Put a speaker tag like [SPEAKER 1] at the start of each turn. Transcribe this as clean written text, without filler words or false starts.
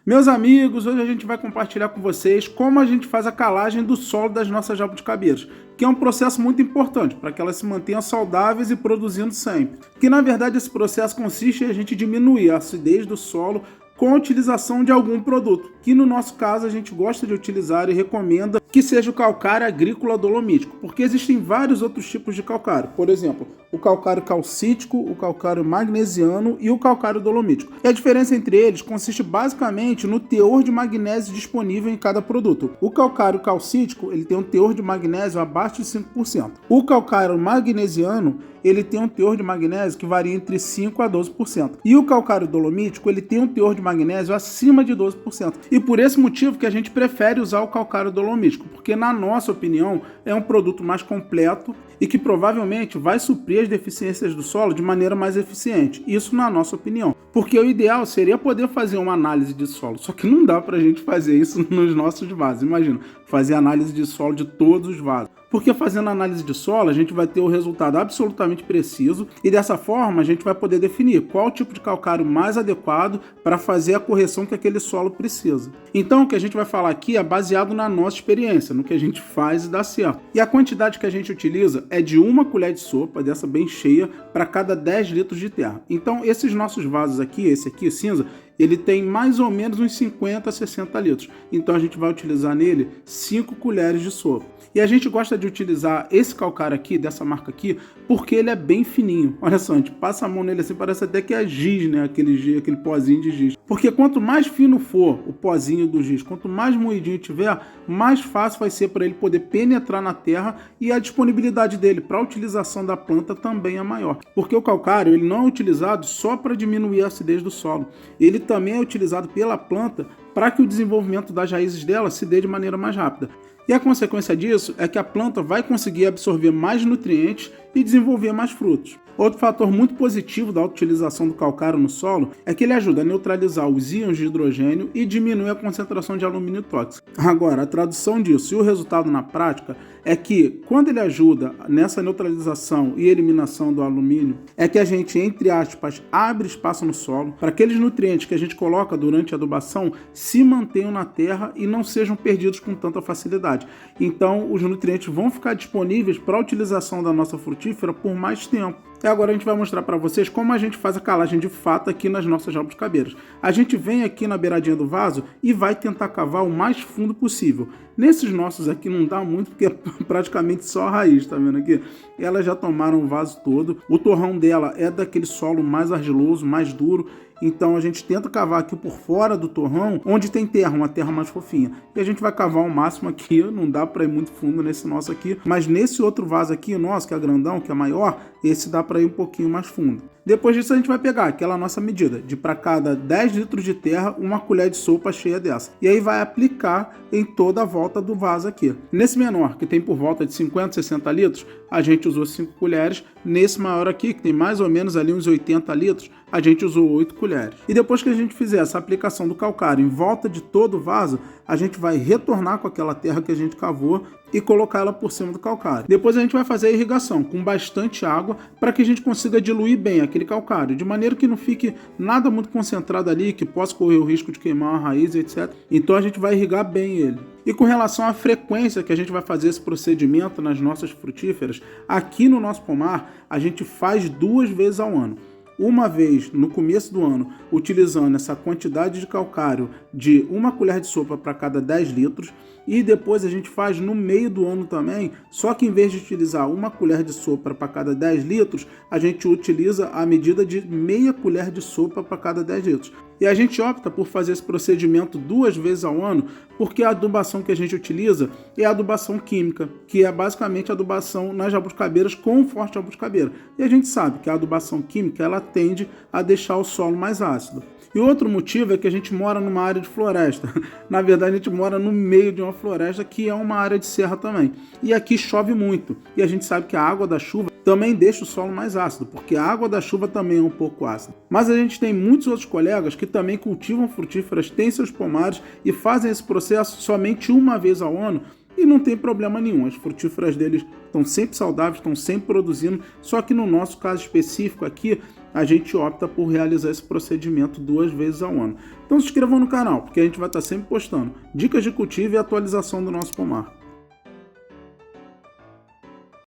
[SPEAKER 1] Meus amigos, hoje a gente vai compartilhar com vocês como a gente faz a calagem do solo das nossas jabuticabeiras, que é um processo muito importante para que elas se mantenham saudáveis e produzindo sempre. Que na verdade esse processo consiste em a gente diminuir a acidez do solo com a utilização de algum produto, que no nosso caso a gente gosta de utilizar e recomenda que seja o calcário agrícola dolomítico, porque existem vários outros tipos de calcário, por exemplo, o calcário calcítico, o calcário magnesiano e o calcário dolomítico. E a diferença entre eles consiste basicamente no teor de magnésio disponível em cada produto. O calcário calcítico ele tem um teor de magnésio abaixo de 5%. O calcário magnesiano ele tem um teor de magnésio que varia entre 5% a 12%. E o calcário dolomítico ele tem um teor de magnésio acima de 12%. E por esse motivo que a gente prefere usar o calcário dolomítico, porque na nossa opinião é um produto mais completo e que provavelmente vai suprir as deficiências do solo de maneira mais eficiente. Isso na nossa opinião. Porque o ideal seria poder fazer uma análise de solo, só que não dá pra gente fazer isso nos nossos vasos. Imagina, fazer análise de solo de todos os vasos. Porque fazendo análise de solo, a gente vai ter o resultado absolutamente preciso e dessa forma a gente vai poder definir qual tipo de calcário mais adequado para fazer a correção que aquele solo precisa. Então o que a gente vai falar aqui é baseado na nossa experiência, no que a gente faz e dá certo. E a quantidade que a gente utiliza é de 1 colher de sopa, dessa bem cheia, para cada 10 litros de terra. Então esses nossos vasos aqui, esse aqui cinza, ele tem mais ou menos uns 50 a 60 litros. Então a gente vai utilizar nele 5 colheres de sopa. E a gente gosta de utilizar esse calcário aqui, dessa marca aqui, porque ele é bem fininho. Olha só, a gente passa a mão nele assim, parece até que é giz, né? Aquele pozinho de giz. Porque quanto mais fino for o pozinho do giz, quanto mais moidinho tiver, mais fácil vai ser para ele poder penetrar na terra e a disponibilidade dele para a utilização da planta também é maior. Porque o calcário ele não é utilizado só para diminuir a acidez do solo. Ele também é utilizado pela planta para que o desenvolvimento das raízes dela se dê de maneira mais rápida. E a consequência disso é que a planta vai conseguir absorver mais nutrientes e desenvolver mais frutos. Outro fator muito positivo da utilização do calcário no solo é que ele ajuda a neutralizar os íons de hidrogênio e diminui a concentração de alumínio tóxico. Agora, a tradução disso e o resultado na prática é que, quando ele ajuda nessa neutralização e eliminação do alumínio, é que a gente, entre aspas, abre espaço no solo para aqueles nutrientes que a gente coloca durante a adubação se mantenham na terra e não sejam perdidos com tanta facilidade. Então, os nutrientes vão ficar disponíveis para a utilização da nossa frutífera por mais tempo. E agora a gente vai mostrar para vocês como a gente faz a calagem de fato aqui nas nossas jabuticabeiras. A gente vem aqui na beiradinha do vaso e vai tentar cavar o mais fundo possível. Nesses nossos aqui não dá muito porque é praticamente só a raiz, tá vendo aqui? Elas já tomaram o vaso todo. O torrão dela é daquele solo mais argiloso, mais duro. Então a gente tenta cavar aqui por fora do torrão, onde tem terra, uma terra mais fofinha. E a gente vai cavar o máximo aqui, não dá para ir muito fundo nesse nosso aqui. Mas nesse outro vaso aqui, o nosso, que é grandão, que é maior, esse dá para ir um pouquinho mais fundo. Depois disso a gente vai pegar aquela nossa medida, de para cada 10 litros de terra, 1 colher de sopa cheia dessa. E aí vai aplicar em toda a volta do vaso aqui. Nesse menor, que tem por volta de 50, 60 litros, a gente usou 5 colheres. Nesse maior aqui, que tem mais ou menos ali uns 80 litros, a gente usou 8 colheres. E depois que a gente fizer essa aplicação do calcário em volta de todo o vaso, a gente vai retornar com aquela terra que a gente cavou e colocar ela por cima do calcário. Depois a gente vai fazer a irrigação com bastante água para que a gente consiga diluir bem aquele calcário, de maneira que não fique nada muito concentrado ali, que possa correr o risco de queimar a raiz, etc. Então a gente vai irrigar bem ele. E com relação à frequência que a gente vai fazer esse procedimento nas nossas frutíferas, aqui no nosso pomar a gente faz 2 vezes ao ano. Uma vez no começo do ano, utilizando essa quantidade de calcário de 1 colher de sopa para cada 10 litros, e depois a gente faz no meio do ano também, só que em vez de utilizar 1 colher de sopa para cada 10 litros, a gente utiliza a medida de meia colher de sopa para cada 10 litros. E a gente opta por fazer esse procedimento 2 vezes ao ano, porque a adubação que a gente utiliza é a adubação química, que é basicamente a adubação nas jabuticabeiras com forte jabuticabeira. E a gente sabe que a adubação química ela tende a deixar o solo mais ácido. E outro motivo é que a gente mora numa área de floresta. Na verdade, a gente mora no meio de uma floresta que é uma área de serra também. E aqui chove muito. E a gente sabe que a água da chuva também deixa o solo mais ácido, porque a água da chuva também é um pouco ácida. Mas a gente tem muitos outros colegas que também cultivam frutíferas, têm seus pomares e fazem esse processo somente 1 vez ao ano e não tem problema nenhum. As frutíferas deles estão sempre saudáveis, estão sempre produzindo, só que no nosso caso específico aqui, a gente opta por realizar esse procedimento 2 vezes ao ano. Então se inscrevam no canal, porque a gente vai estar sempre postando dicas de cultivo e atualização do nosso pomar.